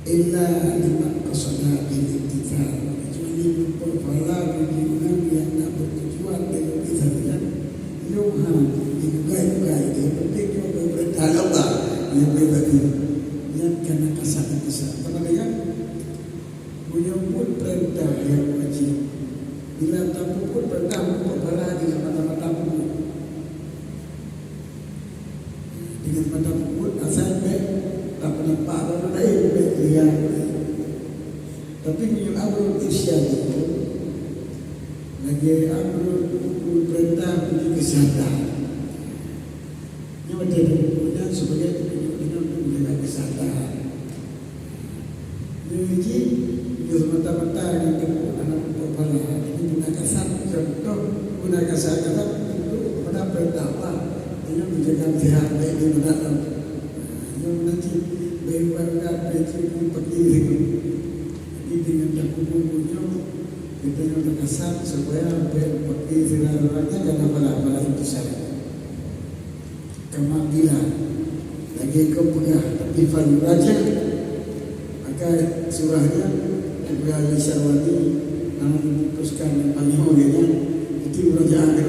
illa liman qasada bil ittifaq, kecuali berpahala kunjungan yang nak bertujuan dengan izahnya Yohan digugai-gugai yang penting juga berperintah Allah yang berbagi yang kena kesalahan-kesalahan teman ya menyambut perintah yang wajib bila tamu pun perintah berpahala dengan mata-mata pun dengan mata pun asal baik tak nampak orang lain baik dia tapi menyuruh amrul irsyad itu lagi amrul perintah punya kesadaran yang ada bukunya sebagai penunjuk untuk menjaga kesadaran jadi dia semata-mata yang kedua anak kepala ini gunakan satu contoh gunakan satu untuk mendapat perintah Allah yang menjaga sehat baik di dalam yang nanti berwarga berjumpa pergi dengan daku-dakunya kita yang berkasar supaya pergi segalanya jangan bala-bala itu saja kemanggilan lagi kau punya tapi Fahim Raja maka surahnya Ibrahim Al-Syarwani namun memutuskan panggilnya itu Raja akhir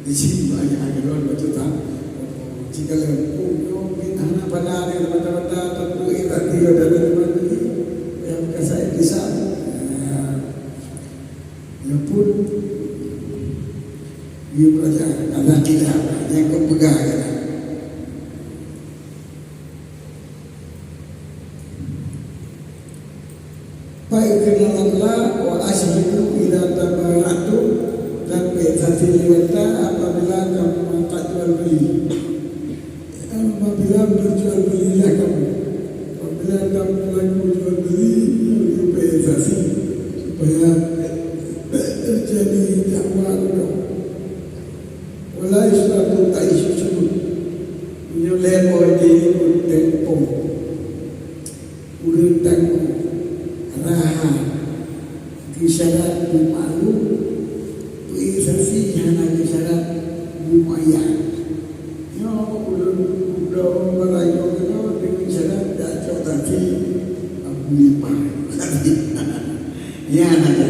di sini banyak akhir baca tak jika lempu anak pada hari mata-mata tentu kita tidak ada teman ini yang saya bisa yang pun dia belajar ada tidak yang kau pegang baik kenal Allah wa asyhidu ila tabaratu dan betul liwata apabila kamu mengangkat jual beli apabila berjual belilah kamu apabila kamu melakukan jual beli bersasi supaya terjadi dakwah walai suatu tak isu sebut menyoleh boleh tempo urut tangku raha kisyarat malu bersasi hanya kisyarat lumayan yo udah merayu itu dengan cara dak tadi aku lipat ya ada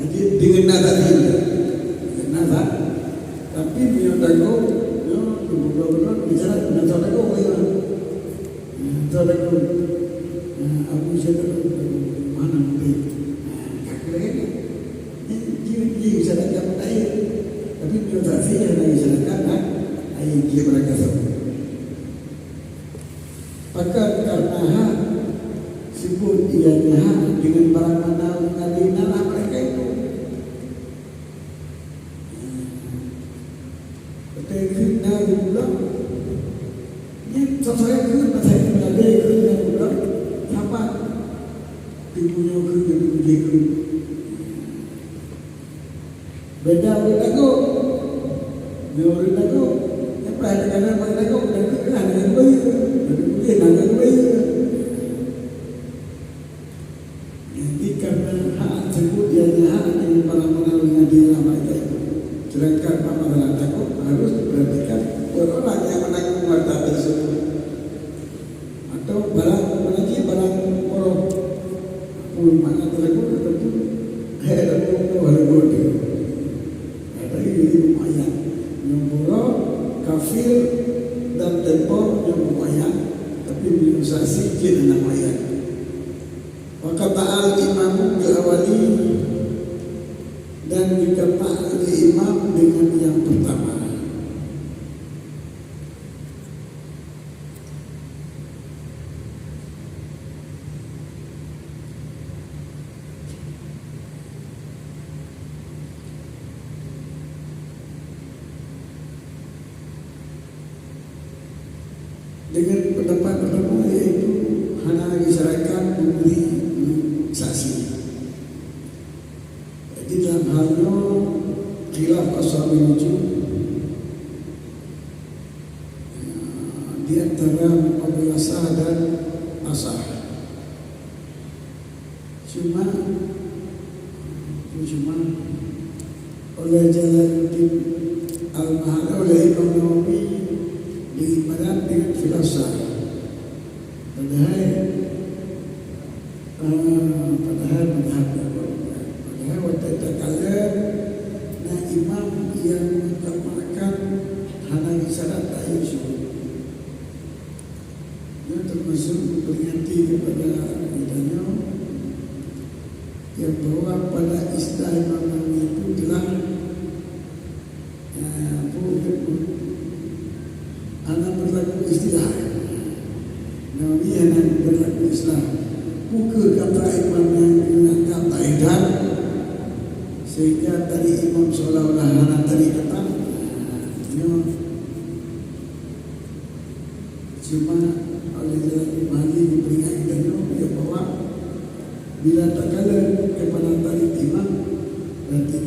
jadi dengan nada ini nada tapi dia tahu yo betul-betul bicara dengan cara kau ya cara kau aku sudah mana mungkin kakek ini bisa dapat air tapi dia tak sih ada masyarakat air dia mereka semua maka karena sebut ianya dengan barang mana mengadina mereka itu betul kena pula ni sesuai dengan saya menjadi kena pula apa dipunya kena beda aku diorang aku apa ada kadang aku dan kena dengan baik dia nak baik jadi karena hak tersebut dia hak yang para mengadili mereka itu sedangkan pamalan takut harus diperhatikan orang yang menanggung harta tersebut atau barang lagi barang orang pun mana tersebut tentu ada harga lumayan yang murah kafir dan tempo yang lumayan tapi biusasi kena lumayan maka ta'al imamu al-awali dan juga ta'al imam dengan yang pertama dengan pendapat pertama yaitu hanya disarankan memberi saksi. Jadi dalam halnya khilaf ashab nujum di antara apabila sah dan asah. Cuma oleh Jalaluddin Al-Mahalli oleh Imam Nawawi diibarat dengan filsafat padahal waktu kala na imam yang mengutamakan hana isyarat ta'yin syuhud. Ia termasuk memperingati kepada kitanya yang bahawa pada istilah Imam Nawawi itu telah anak berlaku istilah Nawawi anak berlaku istilah buka kata imam yang dianggap ta'idat sehingga tadi imam seolah-olah anak tadi kata cuma oleh jalan imani diberikan kitanya dia bahawa bila tak kala kepada tadi imam berarti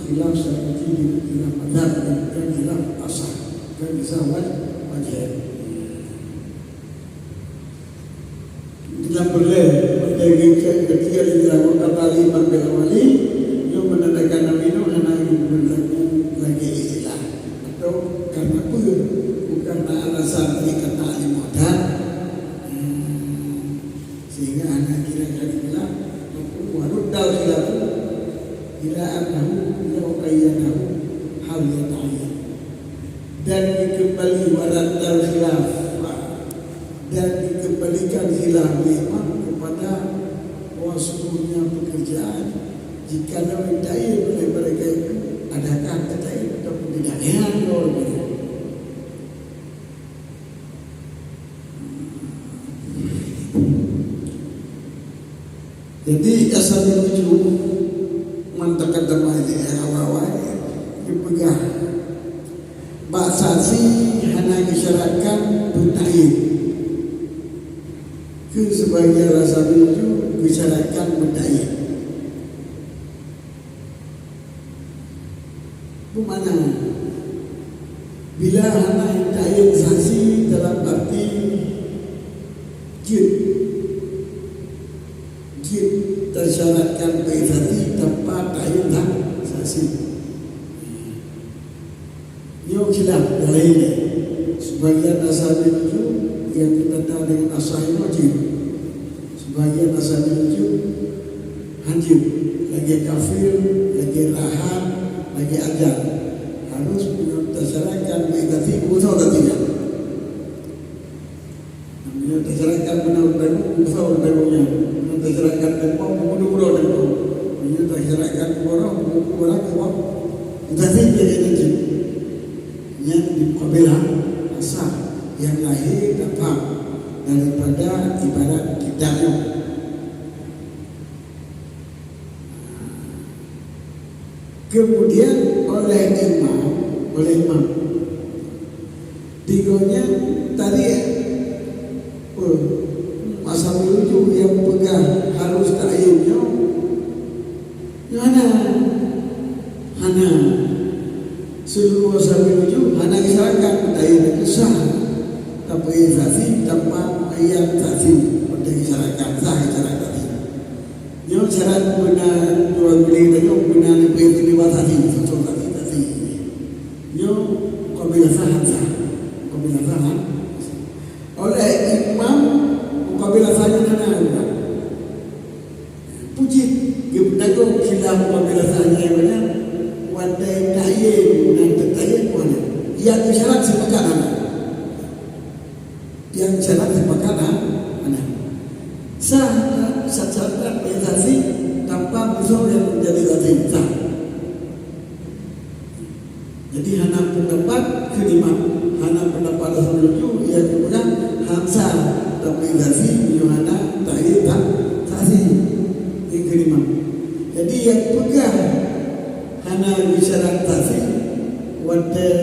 khilaf syar'i khilaf madhab dan khilaf asah dan bisa wajib dalam boleh ketika dilakukan kata imam bil awali yang menandakan nabi itu anak yang berlaku lagi istilah atau karena apa bukan alasan tadi kata alim modal sehingga anak kira-kira bilang warud dal khilafu ila annahu law ayyanahu hal yata'ayyan dan dikembali warad dal khilaf dan dikembalikan khilaf imam kepada wasbuhnya pekerjaan jika lawan ta'ayyan oleh mereka itu adakah ta'ayyan ataupun tidak jadi asal menuju mantakan temani awal-awal dipegang bahasa si hana disyaratkan bertayin ke sebagai rasa menuju disyaratkan bertayin bermakna bila hana tayin saksi dalam arti jid tersyaratkan berhati tanpa tayin dan saksi. Ia khilaf lainnya. Sebagian asal itu yang kita tahu dengan asal wajib. Sebagian asal itu wajib. Lagi kafir, lagi rahan, lagi ajar. Harus tersyaratkan berhati usah atau tidak. Namanya tersyaratkan benar-benar usah benar-benarnya. Tersyaratkan tempoh mudah-mudah tempoh. Ini tersyaratkan orang kuat. Jadi jadi yang dikabila asal yang lahir dapat daripada ibarat kitabnya. Kemudian oleh imam tigonya tadi masa menuju yang pegang harus ta'ayunnya hana seluruh masa menuju hana disyaratkan ta'ayun itu sah tanpa izasi tanpa ayat ta'ayun pada disyaratkan sah isyarat tadi yang syarat benar jual beli dan yang benar diberi tadi sesuatu tadi yang kabila sah oleh imam kabila sahaja nana puji kebenaran khilaf kabila sahaja yang banyak wadai ta'yin dan ta'yin mana yang syarat sepakatan mana sah syarat organisasi tanpa musuh yang menjadi lazim sah jadi hana pendapat kelima hana pendapat sebelum yang kemudian hamsa organisasi Yohana ta'yin dan saksi yang kelima jadi yang pegang hana bisyarat saksi wadai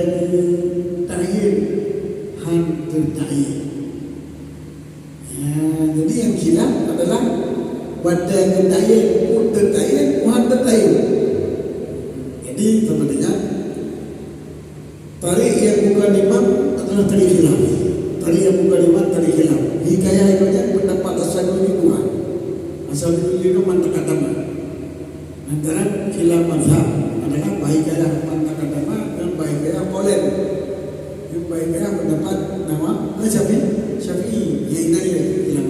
ta'yin han terta'yin jadi yang khilaf adalah wadai ta'yin pun terta'yin han terta'yin jadi sama dengan tarik yang bukan imam adalah tarik khilaf tarik yang bukan imam tarik khilaf hikayah itu saja pendapat asal ini dua asal itu mantakadama antara khilaf mazhab adalah bahikayah mantakadama dan bahikayah kolen yang bahikayah pendapat nama Syafi'i yang ini khilaf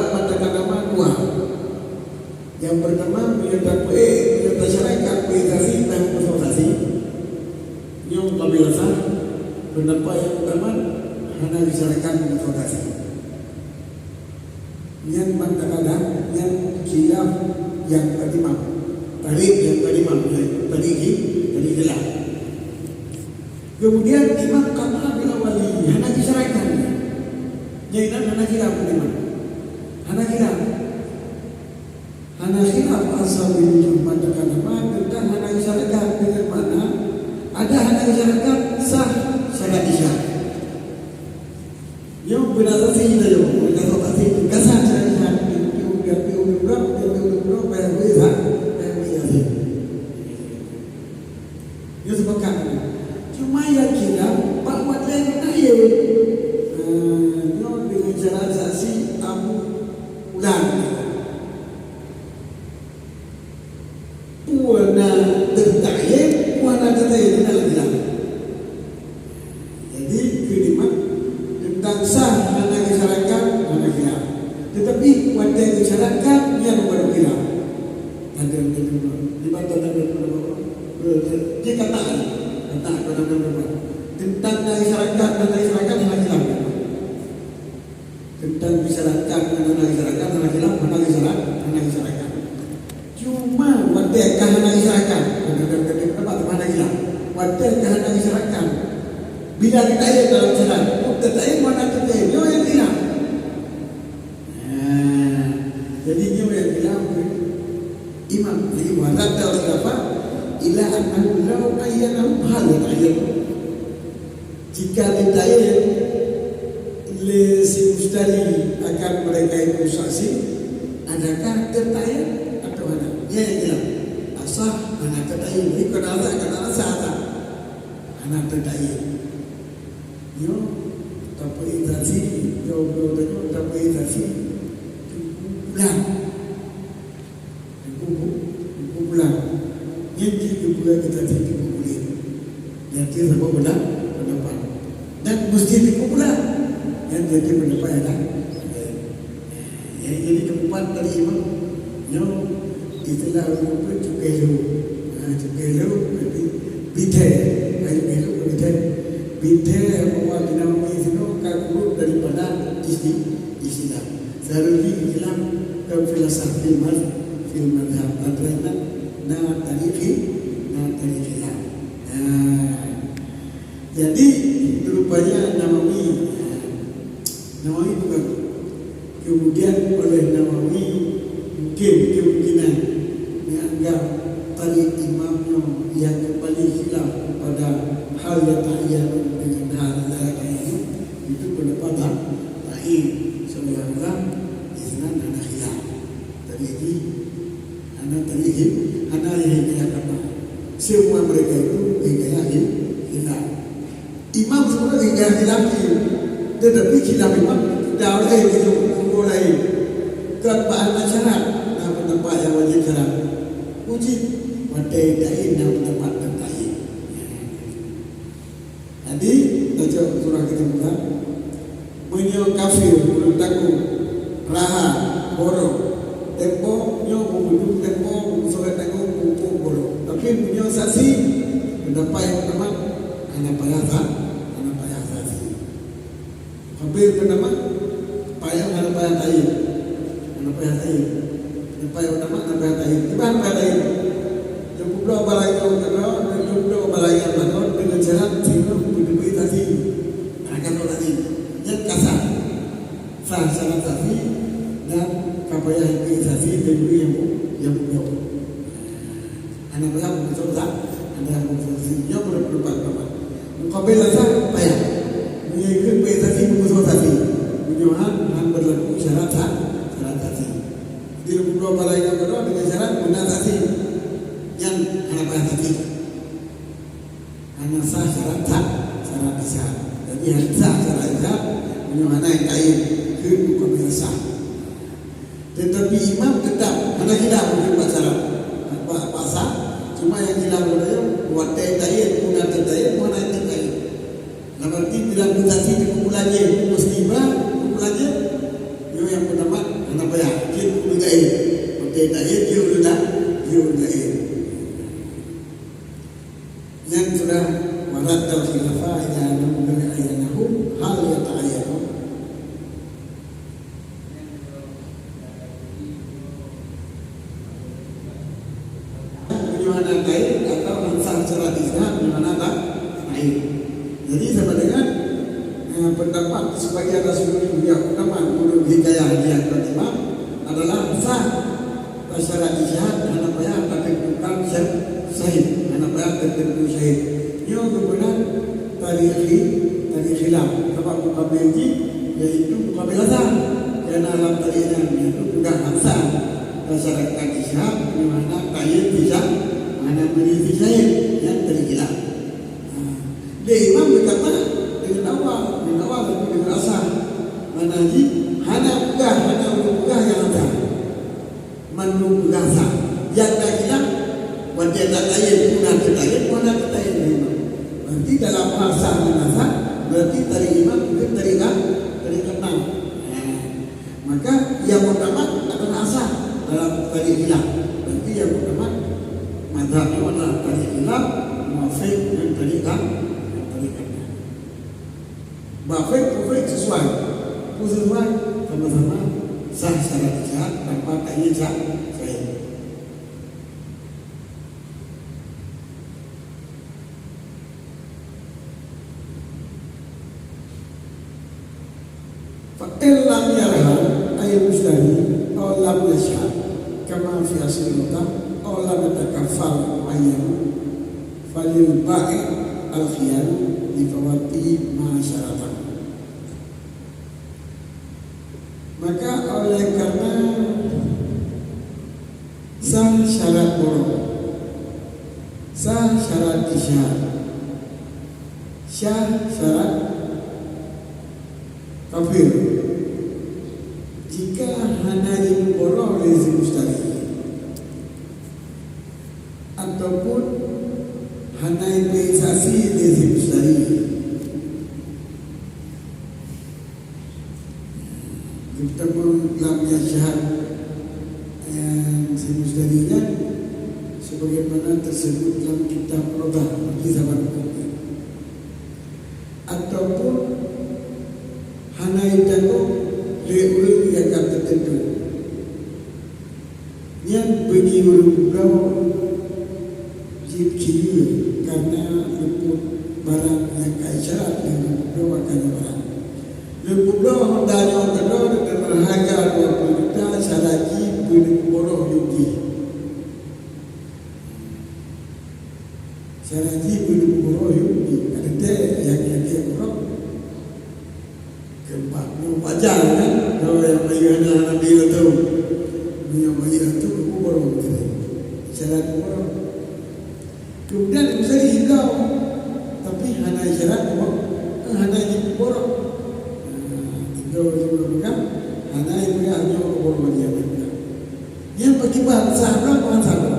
mengatakan nama dua. Yang pertama menyatakan syarikat organisasi dan konsultasi. Yang pemirsa pendapat yang utama hanya disyarikat konsultasi. Yang mengatakan yang khilaf yang kelima, tarik yang kelima, tarik hilang. Kemudian Imam Qamah bin Wali hanya disyarikat. Jadi hanya khilaf bagaimana? Hana khilaf asal bin mengatakan nama tentang hana syarikat dengan mana ada hana syarikat sah syarat isya. Yang benar sih itu yo, kalau kasih kasar syarikat itu berapa bayar bisa. Yo sepakat. Cuma yang khilaf Pak Wadlah kena ya. Dengan cara saksi Abu Ulan. Puana tertayin, puana tertayin dalam bilang. Jadi kelima tentang sah anak masyarakat anak khilaf. Tetapi pada masyarakat yang berbeda. Ada di bantuan dia katakan tentang masyarakat dan masyarakat anak khilaf. Tentang masyarakat dan masyarakat anak khilaf anak masyarakat. Cuma wadah kahana masyarakat, tempat mana gila? Wadah kahana masyarakat. Bila kita ayat dalam jalan, tetapi mana tetapi nyo yang gila. Jadi nyo yang gila. Imam jadi wadah tahu apa? Ila annahu law ayyanahu hal ayat. Jika ditayar oleh si mustari akan mereka itu saksi, adakah tertayar? Ya jelas asah anak terdai ini kenal asah anak terdai yo tapi tadi yo tapi tadi bulan ini bulan kita jadi bulan jadi sama benar pendapat dan mesti dikumpulkan yang jadi pendapat ya jadi keempat dari imam yo itulah apa cukai lu berarti bidai bahwa dinamai itu kalau daripada Islam seharusnya Islam ke filosofi film madhab adrana na tarikhi lah. Jadi rupanya Nawawi bukan kemudian oleh Nawawi kemungkinan menganggap tarik imamnya yang kembali khilaf pada hal yang ta'ayyan dengan hal yang ta'ayyan itu pendapat lain seolah-olah Islam ada khilaf terjadi anak terjadi anak yang kata semua mereka itu hingga khilaf imam semua hingga khilaf tetapi khilaf imam tidak ada yang mulai keadaan masyarakat tempat yang wajib syarat uji wadai dain dan tempat tertaik. Jadi baca surah kita buka menyo kafir belum takut raha borok tempo nyo membunuh tempo sore takut kumpul borok tapi menyo saksi pendapat yang pertama hanya payah saksi hampir pendapat payah hanya payah taik Nampak yang utama nampak tayin. Gimana nampak tayin? Yang kubla balai yang kedua dan yang kubla balai yang kedua dengan jalan tinggal berdiri tadi. Akan tadi yang kasar, sah syarat tadi dan kapaya yang tadi berdiri yang kubla. Anak belah betul tak? Ada yang betul yang berdebat apa? Mukabel sah payah. Mengikut tadi betul tadi. Menyohan berlaku syarat tadi. Dia berdua balai yang kedua dengan syarat menatasi yang anak tadi. Anak sah syarat bisa. Jadi harus sah syarat bisa menyuana yang kain ke bukan biasa. Tetapi imam tetap mana tidak mungkin syarat apa sah. Cuma yang tidak boleh buat tayin guna tayin mana yang tayin. Nah berarti bila mutasi di kumpulannya muslimah kumpulannya yang pertama anak dia tak dia udah yang sudah warat al khilafah ila namun ayanahum hal yata'ayyanu bagaimana kain atau ansar secara islam bagaimana tak kain. Jadi sama dengan pendapat sebagian Rasulullah yang utama menurut hikayah yang pertama adalah sah syarat isyad anak payah tertentukan syahid anak payah tertentu syahid. Yang kemudian tadi khilaf sebab mukabil ini yaitu mukabil asal kerana alam tadinya itu sudah asal syarat isyad di mana kain bisa mana berisi syahid yang terkhilaf. Dia imam berkata dengan awal tapi dengan asal mana ji hana pegah yang ada manu gasa yang tak hilang wajah tak lain guna terlain mana terlain imam. Berarti dalam bahasa menasa berarti dari imam mungkin dari kenal. Maka yang pertama adalah asal dalam tadi hilang. Berarti yang pertama mazhabnya adalah tadi hilang muafiq dan tadi kenal. Muafiq sesuai sama-sama sah syarat isyad tanpa kain syahid. Fa'illam yarham ayat mustari aw lam yashhad kama fi asli lughah aw lam yatakaffal ayyan falil ba'i al khiyar li fawati ma syaratan. Maka oleh karena sah syarat borok, sah syarat isyad, sah syarat kafir, jika hanya borok oleh si mustari ataupun hanya implementasi oleh si mustari, terutama lam yashhad si mustarinya sebagaimana tersebut dalam kitab Rodah di zaman Nabi, ataupun hana itu leul yang tertentu yang bagi ulung ciri karena luput barang yang kaya syarat yang luput akan barang luput dari orang kedua dan berharga 20 juta syarati boroh yuki syarati boroh yuki ada yang dia boroh keempat wajar kan kalau yang bayarnya Nabi itu yang bayar itu boroh syarat boroh kemudian bisa dihingau tapi hanya syarat hanya di boroh hingau juga hanya itu hanya boroh dia yang bagi bahasa bukan sama.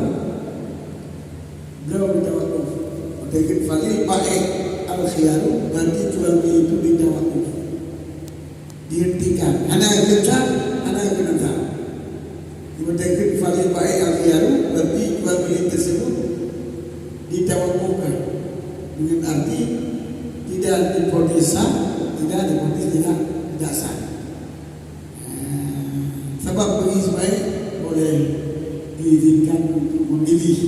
Beliau bertawakuf. Mungkin falil baik al khiyaru nanti jual beli itu ditawakuf. Dihentikan. Anak yang kenal. Mungkin falil baik al khiyaru nanti jual beli tersebut ditawakufkan. Dengan arti tidak diponis sah, tidak diponis tidak sah. Sebab bagi sebaik boleh diizinkan untuk memilih.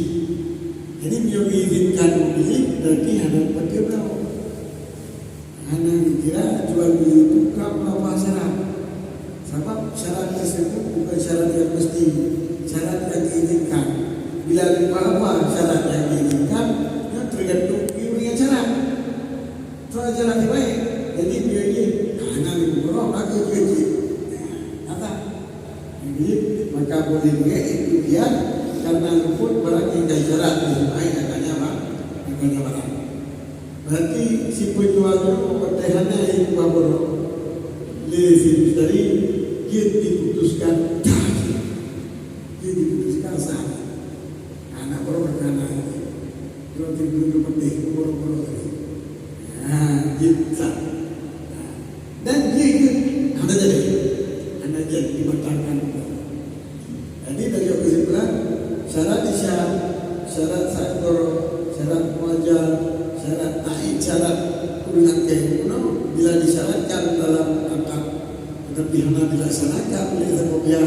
Jadi beliau diizinkan memilih berarti ada pada beliau. Hanya kira jual beli itu berapa syarat. Sebab syarat tersebut bukan syarat yang mesti, syarat yang diizinkan. Bila apa syarat yang diizinkan, yang tergantung dengan syarat. Soal syarat yang baik. Jadi beliau ini hanya berapa lagi gaji. Maka boleh juga itu dia karena luput barang yang dari syarat disebut katanya apa? Katanya barang. Berarti si penjual itu pertahannya itu baru lesi dari dia diputuskan sah. Anak baru berkana dia tidur penting baru tadi. Dia sah. Dan dia itu ada jadi dibatalkan. Jadi dari mengingatkan bila disyaratkan dalam akad tetapi hanya dilaksanakan oleh sebuah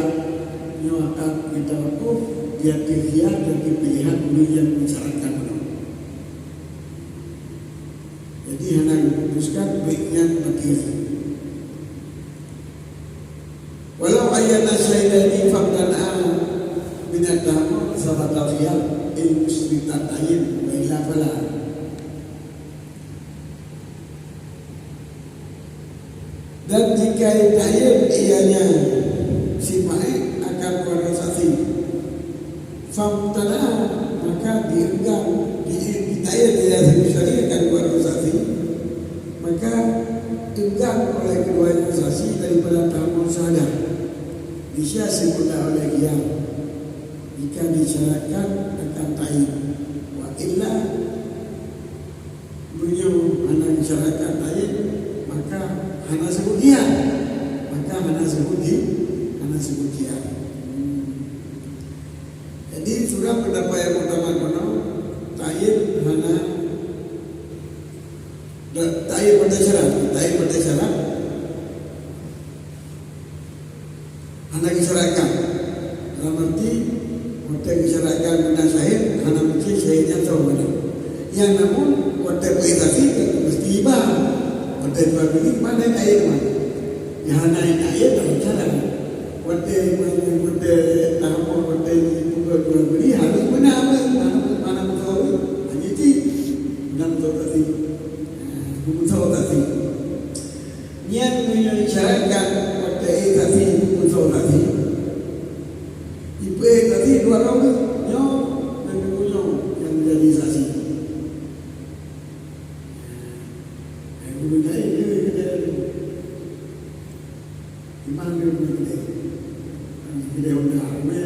akad kita wakuf dia pilihan dan pilihan guru yang mensyaratkan jadi hanya diputuskan baiknya materi walau ayat nasyidani faqdana binatamu sahabatawiyah ilmu serikat tayin wa ila fala. Dan jika tayin ianya simai akan kuarasasi famtana maka dienggang tayin ia sendiri akan kuarasasi maka enggan oleh kedua organisasi daripada tamu sadar disiasat oleh dia jika disyaratkan akan tayin wa illa beliau hanya disyaratkan tayin maka hanya sebut dia maka hanya sebut dia jadi surah pendapat yang pertama tayin hanya tayin pada syarat hanya disyaratkan dalam arti hotel disyaratkan dengan syahid hanya mesti syahidnya tahu yang namun hotel beritasi mesti iba hotel jual beli mana tayin mana yang hanya tayin dalam syarat hotel tamu hotel jual beli harus benar mana betul hanya itu benar betul tadi betul tadi niat mengisyaratkan hotel tadi betul tadi ibu tadi dua orang nyo dan nyo yang menjadi saksi kemudian ini di mana dia berada dia udah ramai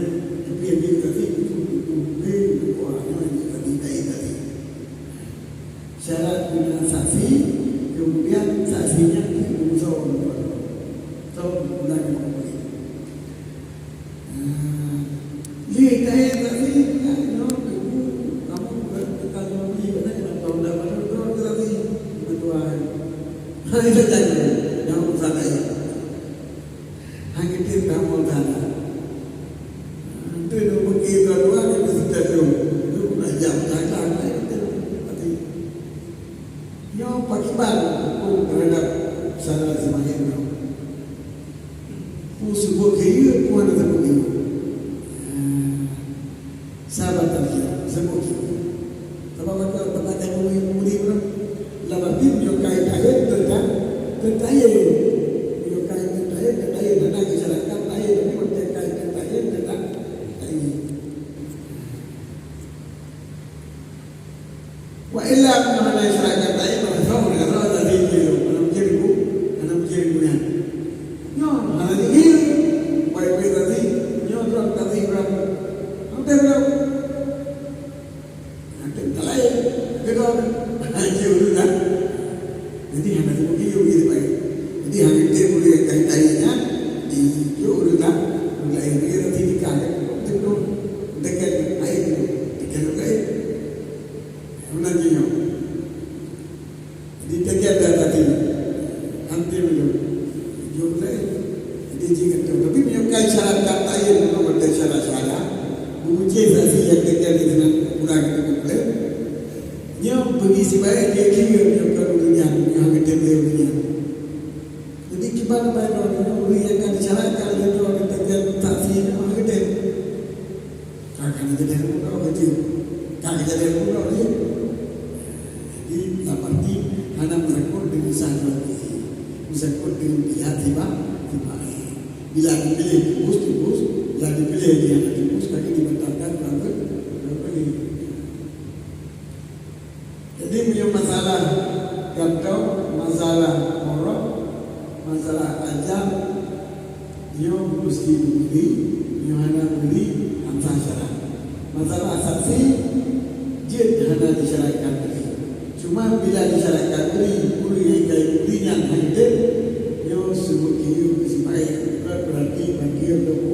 tapi dia tadi itu orangnya tadi syarat dengan saksi kemudian saksinya berusaha lagi dia tadi kamu berkata ini benar kalau dah pada tadi bertuan hari saja yang usah saya hanya kita mau tanah itu begitu dua kita sudah itu belajar tanah itu tadi yang pakiban terhadap salah semacam sebut dia pun ada sebut dia sahabat tadi sebut dia sebab mereka tempat yang mudi pun lama tim yang kait ayat tentang ayat yang kait ayat tentang masyarakat ayat tapi mereka kait ayat tentang ayat wa illa mana masyarakat ayat mereka mereka tadi itu mana mungkin punya no mana ini baik tadi nyotrok tadi berapa nanti berapa nanti lain kedua nanti urutan jadi hanya seperti itu gitu baik jadi hanya dia boleh kaitannya di urutan mulai dia nanti dikaget itu dekat air dekat air nanti nyo di dekat tadi nanti belum jumlah tapi menyukai syarat kata yang membuat syarat-syarat menguji saksi yang terjadi dengan kurang komplain yang bagi sebaik dia kira menyukai dunia yang kedua dunia jadi kibat pada orang yang akan disyaratkan dia tu akan terjadi saksi yang kedua akan terjadi orang kecil akan terjadi orang lain jadi seperti hanya merekod dengan sahabat bisa kod dengan pihak tiba bila dipilih tibus bila dipilih dia tibus kaki dibatalkan berapa jadi punya masalah kantong masalah orang masalah ajam dia mesti beli dia hanya beli antara syarat masalah saksi dia hanya disyaratkan beli cuma bila disyaratkan beli yang belinya hanya dia sebut dia sebagai berarti bagian dari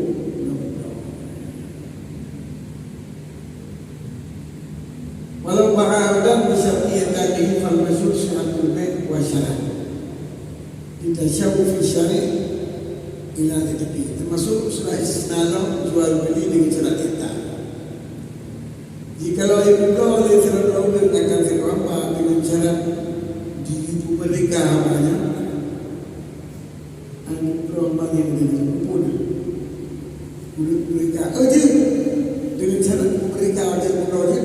walau ba'adan bisyartiyyah tadi fal masyhur syahatul bait wa tasawuf syar'i ila tetapi termasuk surah istisna jual beli dengan cara kita. Jikalau ibu oleh terlalu akan terapa dengan cara diibu mereka banyak Roma yang pun mereka aja dengan cara mereka ada menolak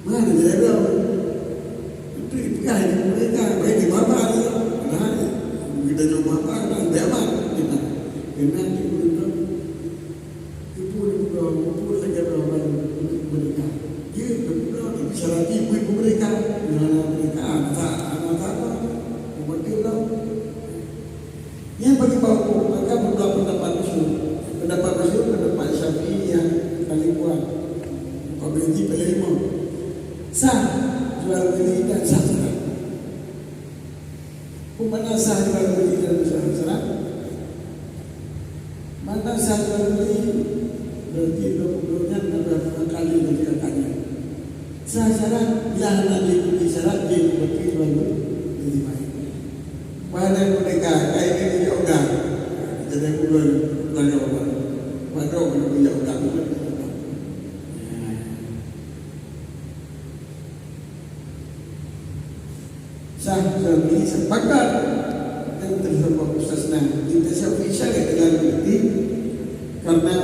mana dia tahu itu dipikir mereka baik di bapa nah kita coba apa dan apa kita kena ibu saja orang mereka dia betul bicara ibu mereka dengan mereka anak apa betul yang bagi bau maka beberapa pendapat masyhur pendapat Syafi'i yang paling kuat berhenti pada 5 sah jual beli dan sah cerai. Mana sah jual beli dan sah cerai? Mana sah jual beli berarti dua-duanya beberapa kali dari katanya. Sah syarat bila nak diberi syarat dia berarti jual beli jadi baik. Pada mereka kayak ini dia udah jadi bulan apa? Pada orang dia udah sah beli sepakat dan tersebut mustasna kita syar'i syar'i dengan bukti karena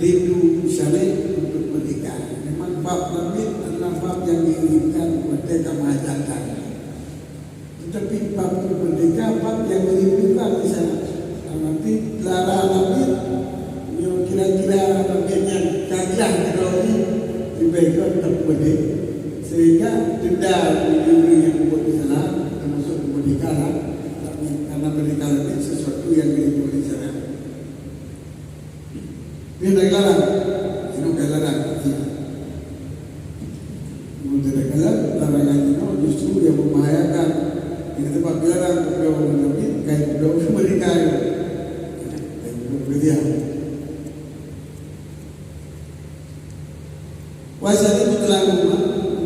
rindu syar'i untuk menikah. Memang bab Nabi adalah bab yang diinginkan kepada masyarakat. Tetapi bab menikah bab yang dirindukan di sana. Nanti lara Nabi yang kira-kira Nabi-nya kagah terlalu diberikan kepada sehingga denda diri yang buat di sana termasuk pernikahan, tapi karena pernikahan itu sesuatu yang dibuat di sana. Dia tak larang, itu tak larang. Tidak larang, larangan itu justru yang membahayakan. Di tempat dilarang berdoa Nabi, kayak berdoa menikah, kayak berdoa berdiam. Wajah itu telah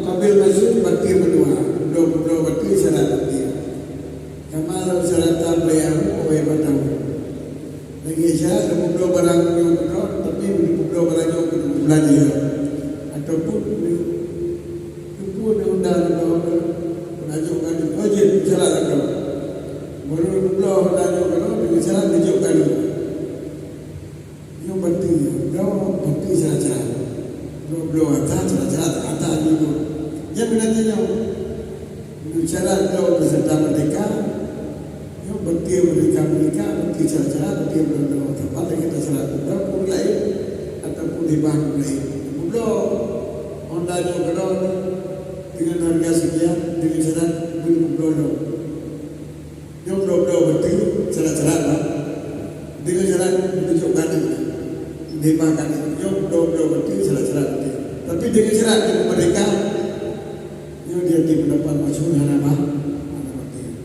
Kabil masuk berarti berdua berarti syarat berarti. Kamal syarat tambahan oleh batang. Lagi syarat berdua barang yang berdua tapi berdua barang yang belajar ataupun itu undang belajar kan wajib syarat itu. Baru berdua belajar kan dengan syarat dijukan. Yang berarti berarti syarat. Berdua atas itu. Yang benarnya bicara kalau beserta mereka yang berarti mereka berarti cara-cara berarti berdoa tempat yang kita syarat berdoa pun lain ataupun di bahan lain berdoa online berdoa dengan harga sekian dengan syarat berdoa yang berdoa berarti cara-cara dengan syarat menunjukkan dimakan yang berdoa berarti cara-cara tapi dengan syarat mereka yang dia di pendapat masyhur apa?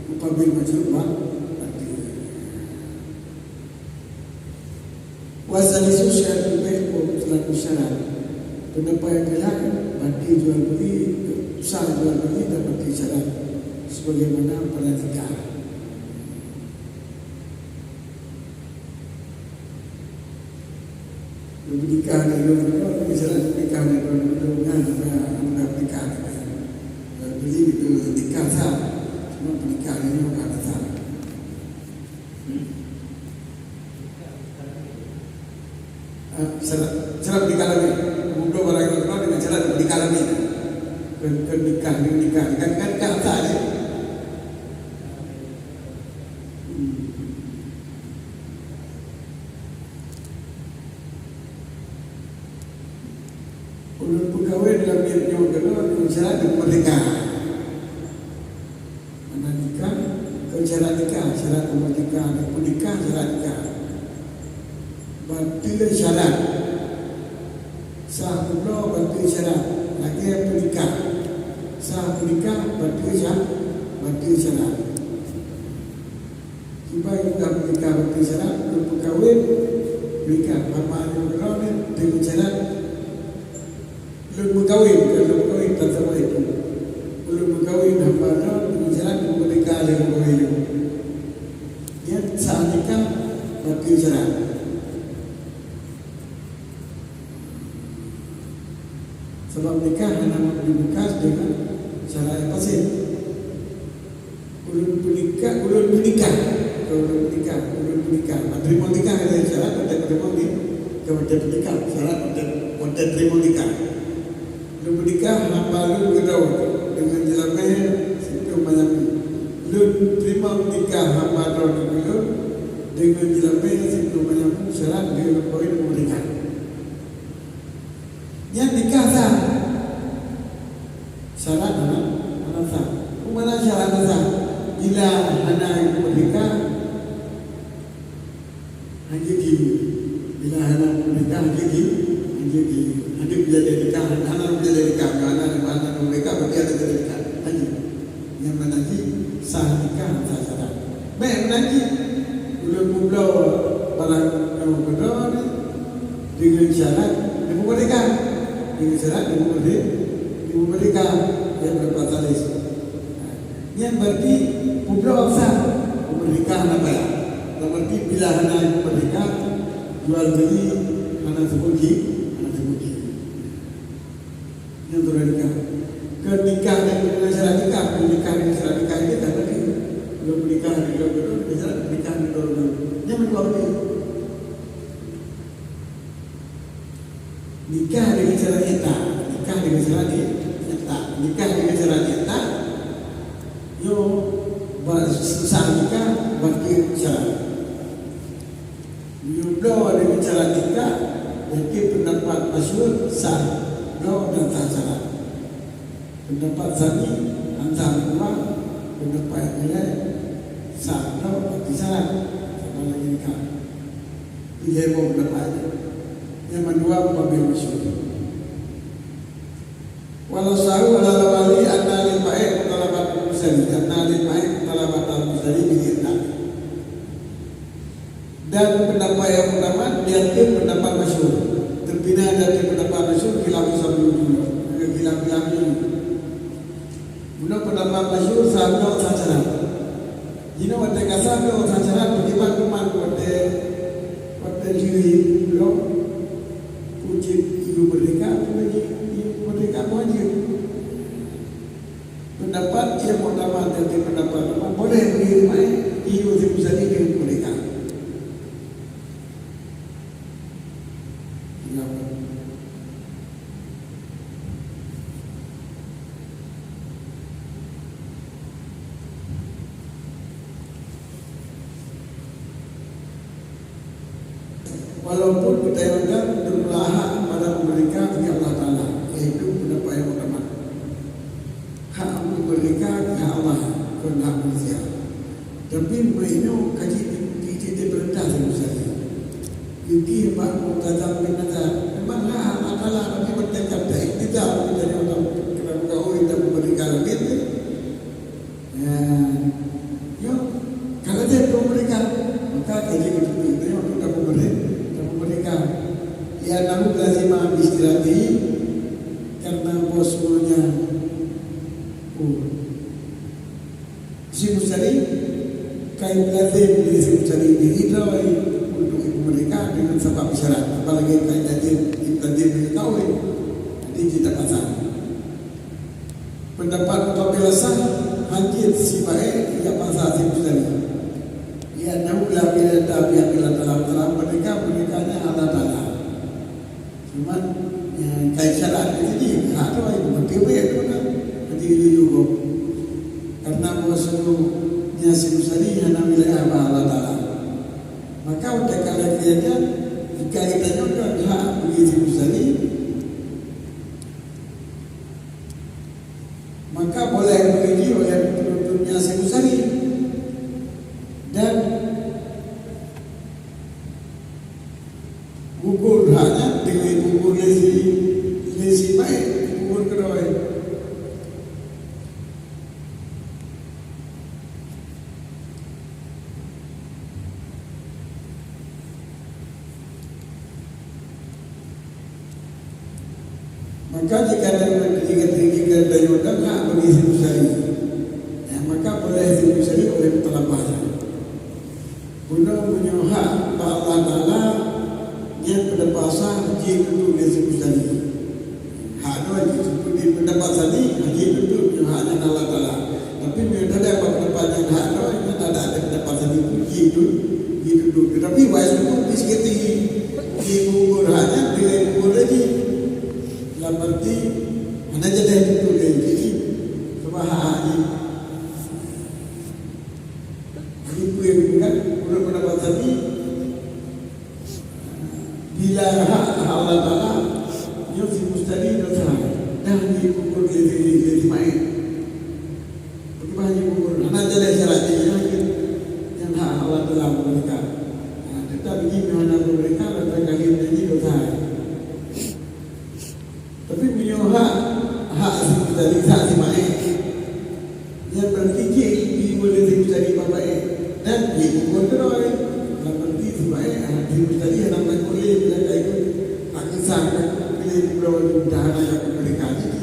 Mukabil masyhur apa? Wasal sosial juga selaku syarat. Pendapat yang kelak berarti jual beli, usaha jual beli dan berarti syarat sebagaimana pada nikah. Nikah itu misalnya nikah itu dengan nikah beli itu nikah sah, cuma pernikahan ini bukan sah. Syarat nikah lagi, mudah barang itu dengan syarat nikah lagi. Nikah kan sah ya. Ulun pegawai dalam dirinya dengan syarat pernikahan. Syarat nikah, syarat pernikahan, menikah syarat nikah. Batil syarat. Sah pula batil syarat. Lagi menikah. Sah menikah batil syarat. Batil syarat. Tiba juga menikah batil syarat, berkahwin menikah. Bapa yang berkahwin dengan syarat. Belum berkahwin, kalau berkahwin tak sama itu. Belum berkahwin hamba dengan syarat menikah dengan berkahwin. menikah hanya menikah dengan cara yang pasif. Ulun menikah, terima nikah dengan syarat pada terima ni, kepada menikah syarat pada terima nikah. Ulun menikah hamba ulun beritahu dengan jelamnya situ macam ni. Ulun terima menikah hamba ulun dengan jelamnya situ macam syarat dia boleh menikah. Yang nikah sah syarat anak sah. Mana syarat sah? Bila anak yang menikah haji, bila anak menikah haji, adik bila dia nikah, anak bila dia nikah, anak menikah berarti ada dia nikah haji. Yang menaji sah nikah sah syarat. Baik menaji ulun mula barang yang berdoa dengan syarat dia menikah. Dengan syarat ibu menikah yang berpatalis. Yang berarti pulau sah menikah apa ya? Berarti bila anak menikah jual beli anak sebuti. Yang ternikah. Kenikah dengan syarat nikah, menikah dengan syarat nikah ini tak berarti belum menikah dengan syarat menikah dengan yang kedua ini. Nikah dengan cara nyata, nikah dengan cara nyata, yo susah nikah bagi cara. Yo dengan cara nikah, bagi pendapat masyhur sah, dan tak cara. Pendapat sani antara dua, pendapat yang lain sah, bagi syarat, sama lagi nikah. Ini mau pendapat. Yang kedua mobil masyhur. Walau sahu ala wali anna lil ba'i mutalabat al-musali, anna lil ba'i mutalabat al-musali bi'irna. Dan pendapat yang pertama dianggap pendapat masyhur. Terbina dari pendapat masyhur khilaf sabul dulu. Khilaf dulu. Mula pendapat masyhur sahno sacara. Jino wate kasano sacara bagaimana kuman wate juri lo ibu merdeka wajib. Pendapat yang pertama dari pendapat boleh menerima ibu bisa jadi merdeka. Walaupun kita yang berlahan pada mereka bagi Allah Ta'ala, yaitu pendapat yang pertama. Hak mereka hak Allah, bukan hak manusia. Tapi mereka kaji kita berendah sama saya. Jadi Pak Muqtadah bin Nazar, memang hak Allah Ta'ala bagi mereka tidak dari orang kerana kau tidak memberikan lebih. Ya, kalau dia memberikan, maka kaji kita tidak memberikan. Ya namun lazim istirahat karena bosnya si musari kain lazim si musari dihidrai untuk ibu mereka dengan sebab isyarat, apalagi kain lazim tahu nanti kita pasang pendapat apabila sah haji si baik ia pasang si musari. Ya namun bila dalam mereka-nya Allah Ta'ala. Cuma kain syarat itu ada yang berkebaya itu kan itu juga karena musuhnya si musali hanya wilayah Allah Ta'ala. Maka udah kalau dia jika kita juga hak bagi si musali, maka boleh bagi oleh penuntutnya si musali. Dan gugur hanya dengan gugur lesi baik, gugur kedua. Maka jika ada yang hak bagi si musali, maka boleh si musali oleh terlambatnya. Guna punya hak Allah Ta'ala yang pada pasal dia itu dia sebut tadi hak itu Itu yang bukan pendapat tadi. Bila hak Allah Taala Yusi mustari dosa dah dipukul di main. Bagaimana dipukul? Anak jalan syaratnya yang hak Allah Taala mereka. Tetapi gimana mereka datang kali menjadi dosa. Tapi punya hak si mustari hak si main. Yang berfikir ibu boleh si mustari bapak dan dipukul terus. Kalau berarti si main si mustari yang nak boleh belajar itu akan sangat di bawah dahan yang mereka ini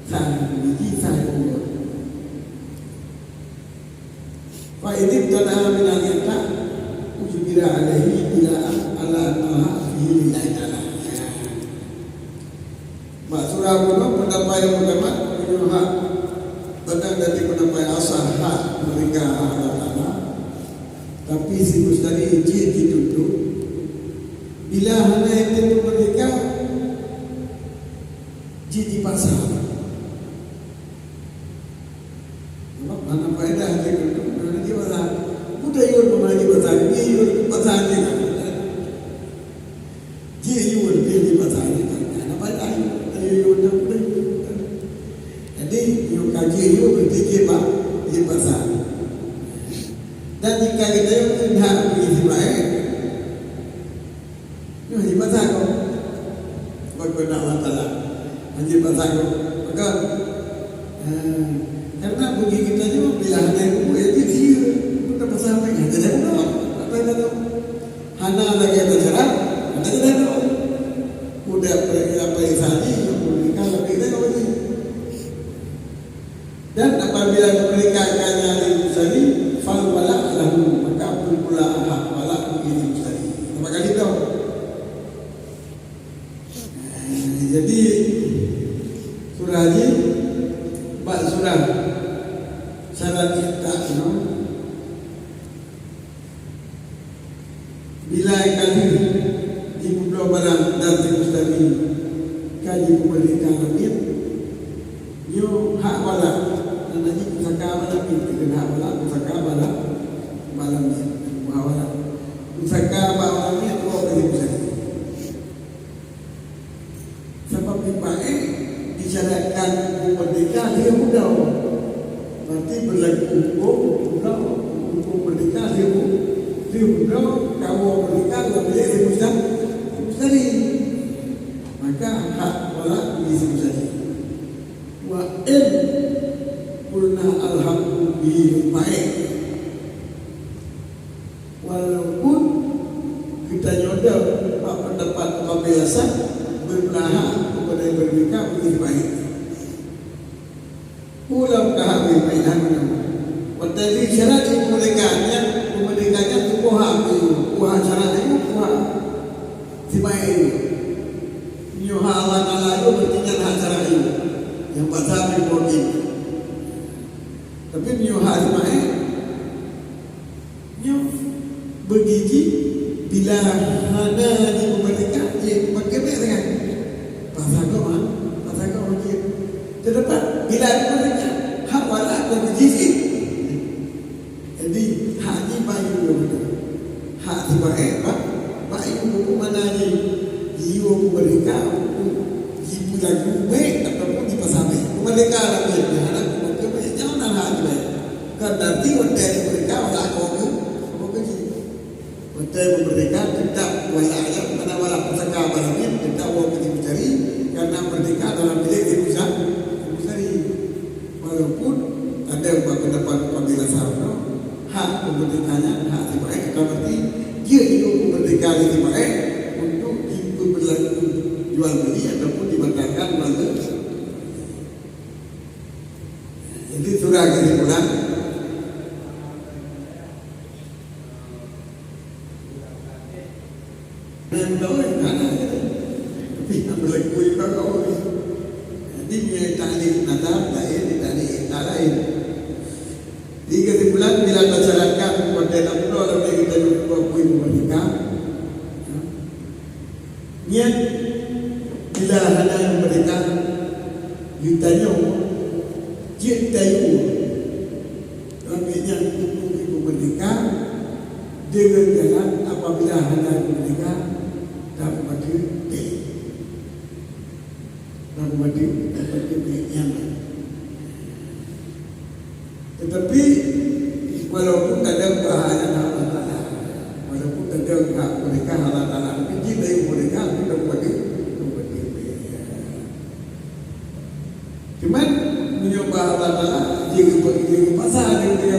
sangat memiliki sangat umur. Fa'idib tanah minal yata ujubira alaihi bila ala taha fihi lillahi ta'ala. Mak surah kuno pendapat yang ulama punya hak tentang dari pendapat asal hak mereka Allah Ta'ala. Tapi si mustari ijid ditutup bila hanya itu mereka jadi pasal. Mana faedah dia itu? Mana dia pasal? Bukan iur memang pasal. Dia iur pasal dia. Dia iur dia pasal dia. Mana faedah? Dia iur tak boleh. Jadi iur kaji iur berarti dia pasal. Dan jika kita yang hendak begitu baik, dia pasal kau. Bagaimana Allah Taala? Haji pasang maka karena bagi kita juga bila ada yang boleh dia kita pasang apa yang ada dalam apa yang ada hana lagi ada jarak ada dalam udah apa yang sahaja yang boleh kalau kita apa ini dan apabila mereka akan nyari musari fal wala lahu maka pula hak wala ini musari apa kali tahu jadi surah ini bab surah syarat iktaq bila kali di pulau barang dan di mustami kaji kemerdekaan langit yo hak wala dan nanti pusaka malam ini dengan hak wala pusaka malam ini wala pusaka malam ini itu apa yang bisa sebab dipakai disyaratkan merdeka dia mudah. Nanti berlaku hukum merdeka dia mudah. Kalau merdeka lebih dari mustari. Maka hak wala bisa mustari. Wa in qulna alhamdu bi baik. Walaupun kita nyodok pendapat biasa berbelahan kepada yang berbeda lebih baik. Ulam kahwin mainan Wadali syarat kemerdekaannya itu kuha syarat itu kuha sipai itu nyuha Allah Ta'ala itu bertingkat hak syarat itu yang pasal dipokin tapi nyuha sipai nyuh begigi bila ada di kemerdekaan bagaimana dengan pasal kau mungkin terdapat bila mereka hak wala dan berjizit. Jadi hak ini baik dulu. Hak ini baik dulu mana ni jiwa mereka jiwa lagu baik ataupun di pasal baik. Mereka lagi anak mereka jauh nak hak ini baik. Kan nanti waktu mereka wala kau ke waktu mereka tetap wala ayam mana wala pusaka barangnya tetap wala mencari karena mereka dalam bilik dipusat walaupun ada yang berpendapat apabila sarana hak kemerdekaannya hak dibaik berarti dia hidup kemerdekaan yang dibaik untuk berlaku jual beli ataupun dibatalkan melalui. Jadi surah kesimpulan dan tahu yang mana tapi yang berlaku juga kau jadi dia ta'lim nazar lain ta'lim lain. Di kesimpulan bila masyarakat kepada Allah lebih kita berkuih mereka niat bila ada mereka ditanya dia tahu Tapi yang ibu merdeka dengan jalan apabila ada merdeka dapat yang lain. Tetapi walaupun ada bahaya Allah Taala, walaupun ada mereka Allah Taala, tapi dari mereka tidak boleh. Cuman mencoba Allah Taala jika pasal yang dia